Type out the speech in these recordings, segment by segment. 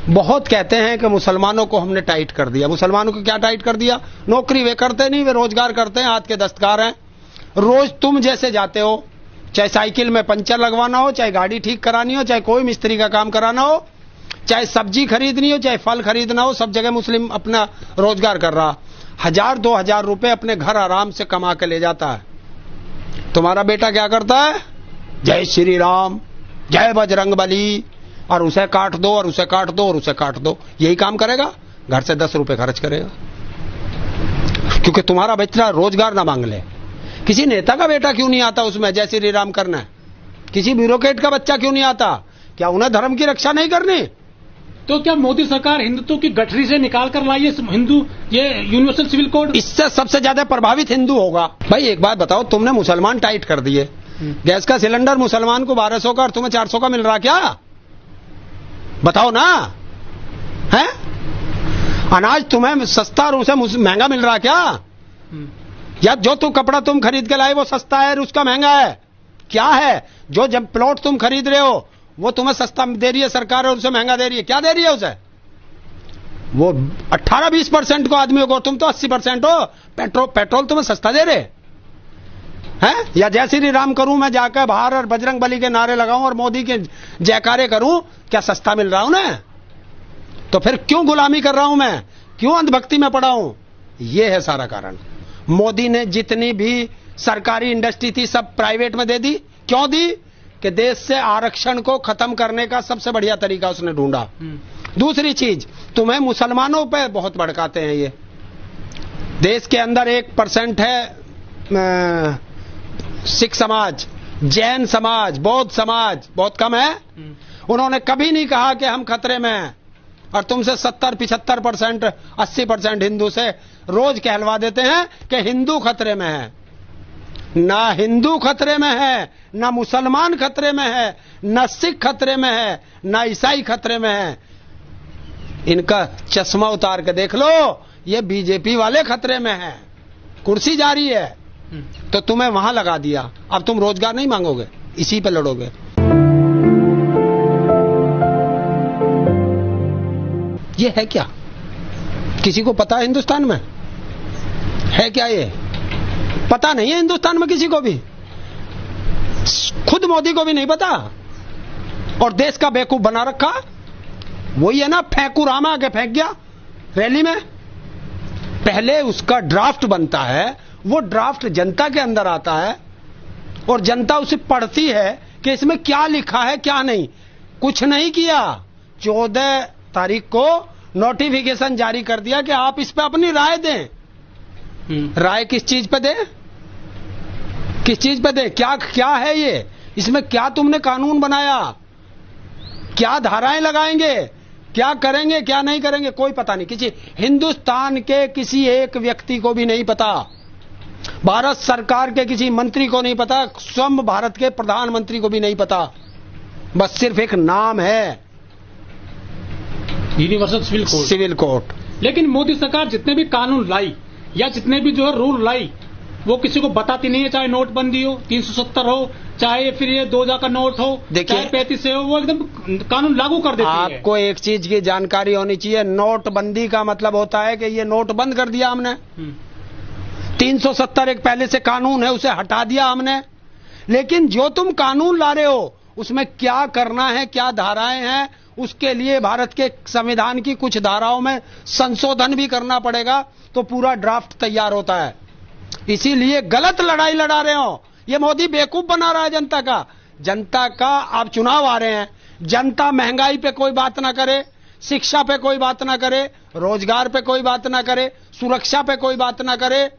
बहुत कहते हैं कि मुसलमानों को हमने टाइट कर दिया। मुसलमानों को क्या टाइट कर दिया? नौकरी वे करते नहीं, वे रोजगार करते हैं, हाथ के दस्तकार हैं। रोज तुम जैसे जाते हो, चाहे साइकिल में पंचर लगवाना हो, चाहे गाड़ी ठीक करानी हो, चाहे कोई मिस्त्री का काम कराना हो, चाहे सब्जी खरीदनी हो, चाहे फल खरीदना हो, सब जगह मुस्लिम अपना रोजगार कर रहा। 1000-2000 रुपए अपने घर आराम से कमा के ले जाता है। तुम्हारा बेटा क्या करता है? जय श्री राम, जय बजरंग बली, और उसे काट दो और उसे काट दो और उसे काट दो। यही काम करेगा, घर से 10 रुपए खर्च करेगा, क्योंकि तुम्हारा बच्चा रोजगार ना मांग ले। किसी नेता का बेटा क्यों नहीं आता उसमें जय श्री राम करना? किसी ब्यूरोक्रेट का बच्चा क्यों नहीं आता? क्या उन्हें धर्म की रक्षा नहीं करनी? तो क्या मोदी सरकार हिंदुत्व की गठरी से निकाल कर लाई है हिंदू ये यूनिवर्सल सिविल कोड? इससे सबसे ज्यादा प्रभावित हिंदू होगा। भाई एक बात बताओ, तुमने मुसलमान टाइट कर दिए, गैस का सिलेंडर मुसलमान को 1200 का और तुम्हें 400 का मिल रहा, क्या बताओ ना? है अनाज तुम्हें सस्ता और उसे महंगा मिल रहा क्या? या जो कपड़ा तुम खरीद के लाए वो सस्ता है और उसका महंगा है? क्या है? जो जब प्लॉट तुम खरीद रहे हो वो तुम्हें सस्ता दे रही है सरकार और उसे महंगा दे रही है, क्या दे रही है उसे? वो 18-20% को आदमियों को, तुम तो 80% हो। पेट्रोल तुम्हें सस्ता दे रहे हैं? या जय श्री राम करूं मैं जाकर बाहर और बजरंग बली के नारे लगाऊं और मोदी के जयकारे करूं, क्या सस्ता मिल रहा हूं ना? तो फिर क्यों गुलामी कर रहा हूं मैं? क्यों अंधभक्ति में पड़ा हूं? यह है सारा कारण। मोदी ने जितनी भी सरकारी इंडस्ट्री थी सब प्राइवेट में दे दी। क्यों दी? कि देश से आरक्षण को खत्म करने का सबसे बढ़िया तरीका उसने ढूंढा। दूसरी चीज, तुम्हें मुसलमानों पे बहुत भड़काते हैं। ये देश के अंदर 1% है सिख समाज, जैन समाज, बौद्ध समाज बहुत कम है। उन्होंने कभी नहीं कहा कि हम खतरे में हैं, और तुमसे 70-75%, 80% हिंदू से रोज कहलवा देते हैं कि हिंदू खतरे में है। ना हिंदू खतरे में है, ना मुसलमान खतरे में है, ना सिख खतरे में है, ना ईसाई खतरे में है। इनका चश्मा उतार के देख लो, ये बीजेपी वाले खतरे में हैं। कुर्सी जा रही है तो तुम्हें वहां लगा दिया। अब तुम रोजगार नहीं मांगोगे, इसी पे लड़ोगे। ये है क्या? किसी को पता है हिंदुस्तान में? है क्या ये? पता नहीं है हिंदुस्तान में किसी को भी, खुद मोदी को भी नहीं पता, और देश का बेवकूफ बना रखा। वही है ना, फेंकू राम आके फेंक गया रैली में। पहले उसका ड्राफ्ट बनता है, वो ड्राफ्ट जनता के अंदर आता है और जनता उसे पढ़ती है कि इसमें क्या लिखा है क्या नहीं। कुछ नहीं किया। 14 तारीख को नोटिफिकेशन जारी कर दिया कि आप इस पे अपनी राय दें। राय किस चीज पे दे? किस चीज पे दे? क्या है ये? इसमें क्या तुमने कानून बनाया? क्या धाराएं लगाएंगे? क्या करेंगे क्या नहीं करेंगे? कोई पता नहीं। किसी हिंदुस्तान के किसी एक व्यक्ति को भी नहीं पता। भारत सरकार के किसी मंत्री को नहीं पता, स्वयं भारत के प्रधानमंत्री को भी नहीं पता। बस सिर्फ एक नाम है, यूनिवर्सल सिविल कोड। लेकिन मोदी सरकार जितने भी कानून लाई या जितने भी जो है रूल लाई, वो किसी को बताती नहीं है। चाहे नोटबंदी हो, 370 हो, चाहे फिर ये 2000 का नोट हो, चाहे 35 हो, वो एकदम कानून लागू कर देती है। आपको एक चीज की जानकारी होनी चाहिए, नोटबंदी का मतलब होता है कि ये नोट बंद कर दिया हमने। 370 एक पहले से कानून है, उसे हटा दिया हमने। लेकिन जो तुम कानून ला रहे हो उसमें क्या करना है, क्या धाराएं हैं, उसके लिए भारत के संविधान की कुछ धाराओं में संशोधन भी करना पड़ेगा, तो पूरा ड्राफ्ट तैयार होता है। इसीलिए गलत लड़ाई लड़ा रहे हो। ये मोदी बेवकूफ बना रहा है जनता का। जनता का अब चुनाव आ रहे हैं, जनता महंगाई पे कोई बात ना करे, शिक्षा पे कोई बात ना करे, रोजगार पे कोई बात ना करे, सुरक्षा पे कोई बात ना करे।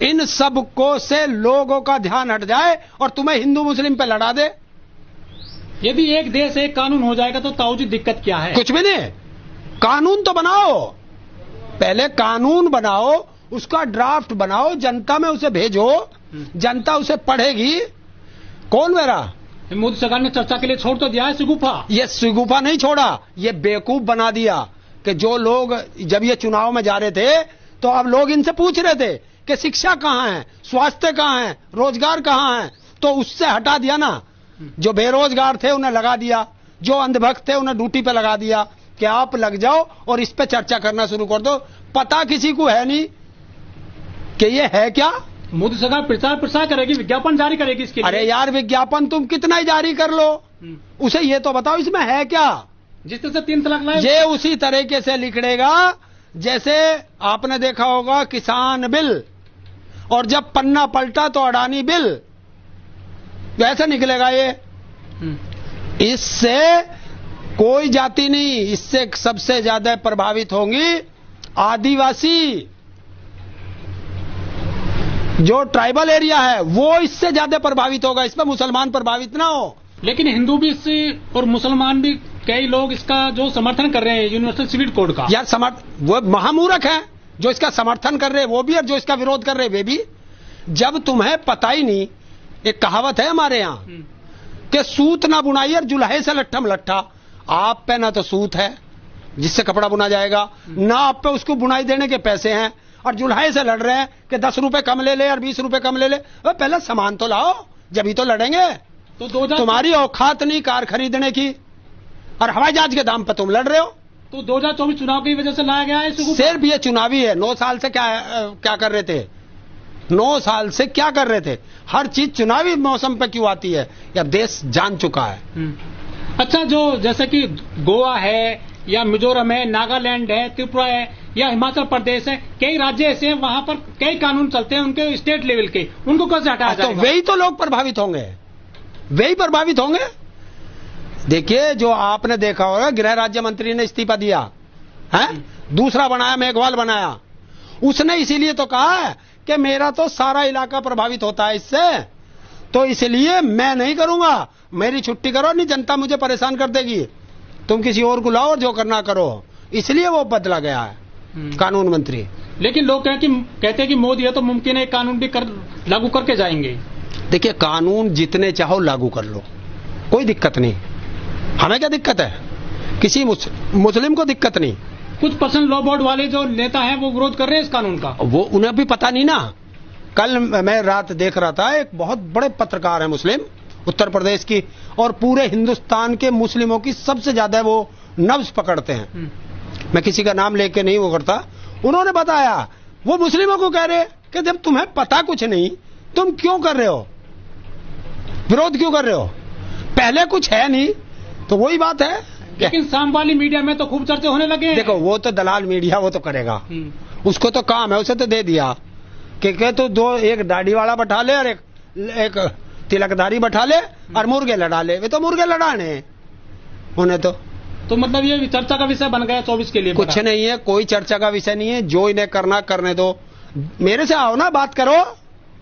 इन सब को से लोगों का ध्यान हट जाए और तुम्हें हिंदू मुस्लिम पे लड़ा दे। यदि एक देश एक कानून हो जाएगा तो ताऊ जी दिक्कत क्या है? कुछ भी नहीं। कानून तो बनाओ, पहले कानून बनाओ, उसका ड्राफ्ट बनाओ, जनता में उसे भेजो, जनता उसे पढ़ेगी। कौन मेरा? मोदी सरकार ने चर्चा के लिए छोड़ तो दिया है शिगुफा। ये शिगुफा नहीं छोड़ा, ये बेवकूफ बना दिया कि जो लोग जब ये चुनाव में जा रहे थे तो अब लोग इनसे पूछ रहे थे कि शिक्षा कहां है, स्वास्थ्य कहां है, रोजगार कहां है, तो उससे हटा दिया ना। जो बेरोजगार थे उन्हें लगा दिया, जो अंधभक्त थे उन्हें ड्यूटी पे लगा दिया कि आप लग जाओ और इस पे चर्चा करना शुरू कर दो। पता किसी को है नहीं कि ये है क्या। मोदी सरकार प्रचार प्रसार करेगी, विज्ञापन जारी करेगी इसके लिए। अरे यार, विज्ञापन तुम कितना ही जारी कर लो, उसे ये तो बताओ इसमें है क्या। जिस तरह से 3 तलाक लाए, ये उसी तरीके से लिखड़ेगा जैसे आपने देखा होगा किसान बिल, और जब पन्ना पलटा तो अडानी बिल, वैसे निकलेगा ये। इससे कोई जाति नहीं, इससे सबसे ज्यादा प्रभावित होंगी आदिवासी, जो ट्राइबल एरिया है वो इससे ज्यादा प्रभावित होगा। इसमें मुसलमान प्रभावित ना हो। लेकिन हिंदू भी इससे और मुसलमान भी, कई लोग इसका जो समर्थन कर रहे हैं यूनिवर्सल सिविल कोड का। यार वो महामूर्ख है जो इसका समर्थन कर रहे हैं वो भी, और जो इसका विरोध कर रहे हैं वे भी। जब तुम्हें पता ही नहीं, एक कहावत है हमारे यहाँ कि सूत ना बुनाई और जुल्हे से लट्ठा मलट्ठा। आप पे ना तो सूत है जिससे कपड़ा बुना जाएगा, ना आप पे उसको बुनाई देने के पैसे हैं, और जुल्हे से लड़ रहे हैं कि 10 रुपए कम ले ले और 20 रुपए कम ले ले। पहले सामान तो लाओ, जब ही तो लड़ेंगे। तो तुम्हारी औकात नहीं कार खरीदने की, और हवाई जहाज के दाम पर तुम लड़ रहे हो। तो 2024 चुनाव की वजह से लाया गया है। सिर्फ ये चुनावी है। 9 साल से क्या कर रहे थे? 9 साल से क्या कर रहे थे? हर चीज चुनावी मौसम पे क्यों आती है? अब देश जान चुका है। अच्छा, जो जैसे कि गोवा है या मिजोरम है, नागालैंड है, त्रिपुरा है या हिमाचल प्रदेश है, कई राज्य ऐसे हैं वहां पर कई कानून चलते हैं उनके स्टेट लेवल के, उनको कैसे हटाया जाएगा? तो वही तो लोग प्रभावित होंगे, वही प्रभावित होंगे। देखिए, जो आपने देखा होगा गृह राज्य मंत्री ने इस्तीफा दिया है, दूसरा बनाया, मेघवाल बनाया। उसने इसीलिए तो कहा है कि मेरा तो सारा इलाका प्रभावित होता है इससे, तो इसलिए मैं नहीं करूंगा, मेरी छुट्टी करो, नहीं जनता मुझे परेशान कर देगी, तुम किसी और को लाओ और जो करना करो। इसलिए वो बदला गया है कानून मंत्री। लेकिन लोग कहते हैं कि मोदी है तो मुमकिन है कानून भी लागू करके जाएंगे। देखिए, कानून जितने चाहो लागू कर लो, कोई दिक्कत नहीं। हमें क्या दिक्कत है? किसी मुस्लिम को दिक्कत नहीं। कुछ पर्सनल लॉ बोर्ड वाले जो नेता हैं वो विरोध कर रहे हैं इस कानून का। वो उन्हें भी पता नहीं ना। कल मैं रात देख रहा था, एक बहुत बड़े पत्रकार है मुस्लिम, उत्तर प्रदेश की, और पूरे हिंदुस्तान के मुस्लिमों की सबसे ज्यादा वो नब्ज पकड़ते हैं। मैं किसी का नाम लेके नहीं वो करता। उन्होंने बताया, वो मुस्लिमों को कह रहे कि जब तुम्हें पता कुछ नहीं, तुम क्यों कर रहे हो, विरोध क्यों कर रहे हो? पहले कुछ है नहीं, तो वही बात है। लेकिन शाम वाली मीडिया में तो खूब चर्चे होने लगे हैं। देखो, वो तो दलाल मीडिया, वो तो करेगा, उसको तो काम है, उसे तो दे दिया कि तो एक दाढ़ी वाला बैठा ले और एक तिलकदारी बैठा ले और मुर्गे लड़ा ले। वे तो मुर्गे लड़ाने उन्हें तो मतलब ये चर्चा का विषय बन गया 24 के लिए। कुछ नहीं है, कोई चर्चा का विषय नहीं है। जो इन्हें करना करने दो। मेरे से आओ ना, बात करो,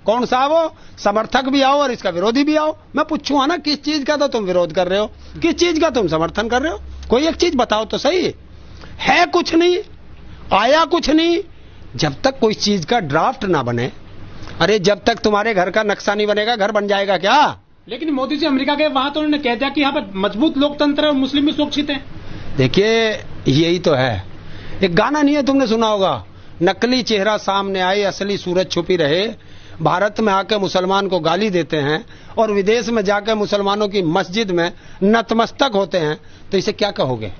कौन सा वो समर्थक भी आओ और इसका विरोधी भी आओ। मैं पूछूंगा ना, किस चीज का तो तुम विरोध कर रहे हो, किस चीज का तुम समर्थन कर रहे हो? कोई एक चीज बताओ तो सही। है कुछ नहीं, आया कुछ नहीं। जब तक कोई चीज का ड्राफ्ट ना बने, अरे जब तक तुम्हारे घर का नक्शा नहीं बनेगा, घर बन जाएगा क्या? लेकिन मोदी जी अमेरिका गए, वहां तो उन्होंने कह दिया कि यहाँ पर मजबूत लोकतंत्र है और मुस्लिम भी सुरक्षित है। देखिए, यही तो है। एक गाना नहीं है, तुमने सुना होगा, नकली चेहरा सामने आए, असली सूरत छुपी रहे। भारत में आके मुसलमान को गाली देते हैं और विदेश में जाकर मुसलमानों की मस्जिद में नतमस्तक होते हैं, तो इसे क्या कहोगे?